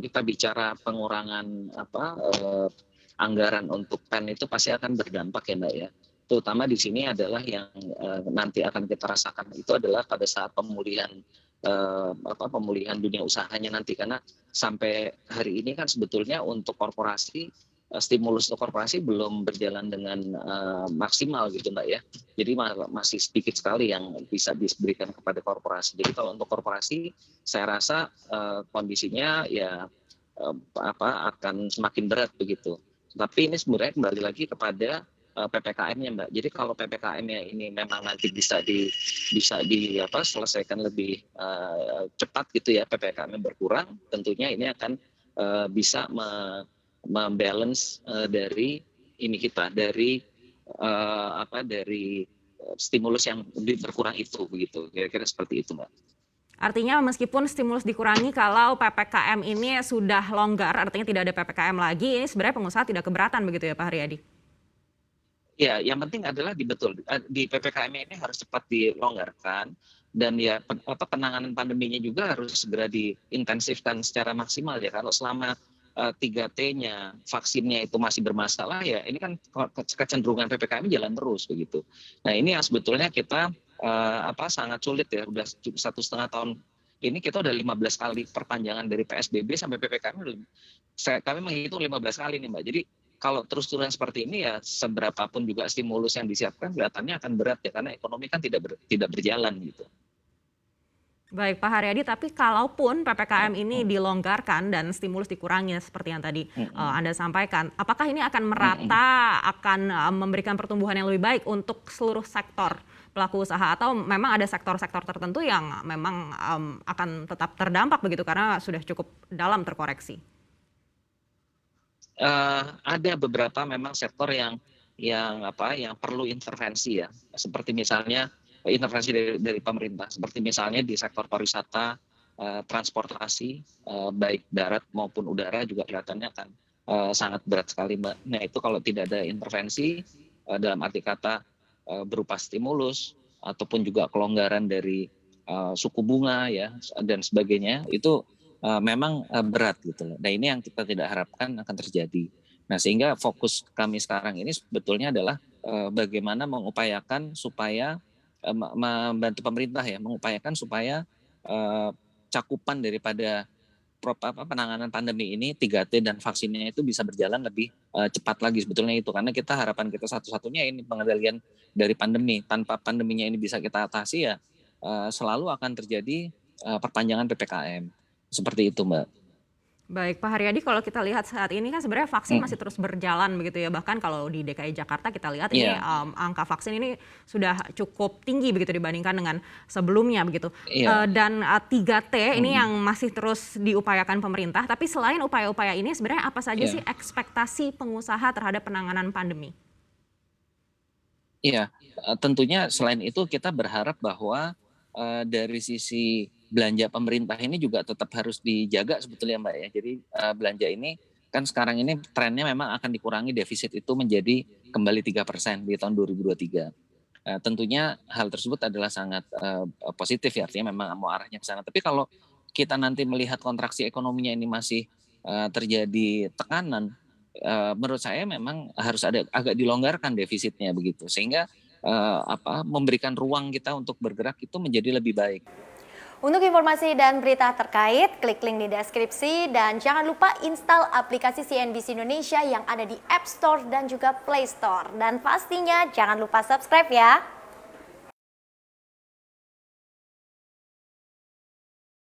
kita bicara pengurangan anggaran untuk PEN itu pasti akan berdampak ya Mbak ya. Terutama di sini adalah yang nanti akan kita rasakan itu adalah pada saat pemulihan pemulihan dunia usahanya nanti, karena sampai hari ini kan sebetulnya untuk korporasi stimulus untuk korporasi belum berjalan dengan maksimal gitu Mbak ya. Jadi masih sedikit sekali yang bisa diberikan kepada korporasi. Jadi kalau untuk korporasi saya rasa kondisinya ya akan semakin berat begitu. Tapi ini sebenarnya kembali lagi kepada PPKM-nya Mbak. Jadi kalau PPKM-nya ini memang nanti bisa selesaikan lebih cepat gitu ya, PPKM-nya berkurang, tentunya ini akan bisa membalance dari stimulus yang berkurang itu begitu. Kira-kira seperti itu Mbak. Artinya meskipun stimulus dikurangi, kalau PPKM ini sudah longgar, artinya tidak ada PPKM lagi, ini sebenarnya pengusaha tidak keberatan begitu ya Pak Haryadi? Ya, yang penting adalah di PPKM ini harus cepat dilonggarkan, dan ya penanganan pandeminya juga harus segera diintensifkan secara maksimal ya. Kalau selama 3T-nya vaksinnya itu masih bermasalah ya, ini kan kecenderungan PPKM jalan terus begitu. Nah ini yang sebetulnya kita sangat sulit ya, udah 1,5 tahun ini kita udah 15 kali perpanjangan dari PSBB sampai PPKM. Kami menghitung 15 kali nih Mbak. Jadi kalau terus-terusan seperti ini ya, seberapapun juga stimulus yang disiapkan kelihatannya akan berat ya, karena ekonomi kan tidak berjalan gitu. Baik Pak Haryadi, tapi kalaupun PPKM ini dilonggarkan dan stimulus dikurangi seperti yang tadi Anda sampaikan, apakah ini akan merata, akan memberikan pertumbuhan yang lebih baik untuk seluruh sektor pelaku usaha, atau memang ada sektor-sektor tertentu yang memang akan tetap terdampak begitu karena sudah cukup dalam terkoreksi? Ada beberapa memang sektor yang perlu intervensi ya, seperti misalnya intervensi dari pemerintah, seperti misalnya di sektor pariwisata, transportasi, baik darat maupun udara juga kelihatannya akan sangat berat sekali Mbak. Nah itu kalau tidak ada intervensi dalam arti kata berupa stimulus ataupun juga kelonggaran dari suku bunga ya dan sebagainya, itu memang berat gitu. Nah ini yang kita tidak harapkan akan terjadi. Nah sehingga fokus kami sekarang ini sebetulnya adalah bagaimana mengupayakan supaya membantu pemerintah ya, mengupayakan supaya cakupan daripada penanganan pandemi ini 3T dan vaksinnya itu bisa berjalan lebih cepat lagi sebetulnya itu. Karena kita harapan kita satu-satunya ini pengendalian dari pandemi. Tanpa pandeminya ini bisa kita atasi ya selalu akan terjadi perpanjangan PPKM. Seperti itu Mbak. Baik Pak Haryadi, kalau kita lihat saat ini kan sebenarnya vaksin masih terus berjalan begitu ya. Bahkan kalau di DKI Jakarta kita lihat ini angka vaksin ini sudah cukup tinggi begitu dibandingkan dengan sebelumnya begitu. Dan 3T ini yang masih terus diupayakan pemerintah. Tapi selain upaya-upaya ini sebenarnya apa saja sih ekspektasi pengusaha terhadap penanganan pandemi? Iya, tentunya selain itu kita berharap bahwa dari sisi belanja pemerintah ini juga tetap harus dijaga sebetulnya Mbak ya. Jadi belanja ini kan sekarang ini trennya memang akan dikurangi, defisit itu menjadi kembali 3% di tahun 2023. Tentunya hal tersebut adalah sangat positif ya, artinya memang mau arahnya ke sana. Tapi kalau kita nanti melihat kontraksi ekonominya ini masih terjadi tekanan, menurut saya memang harus ada agak dilonggarkan defisitnya begitu, sehingga memberikan ruang kita untuk bergerak itu menjadi lebih baik. Untuk informasi dan berita terkait, klik link di deskripsi dan jangan lupa install aplikasi CNBC Indonesia yang ada di App Store dan juga Play Store. Dan pastinya jangan lupa subscribe ya.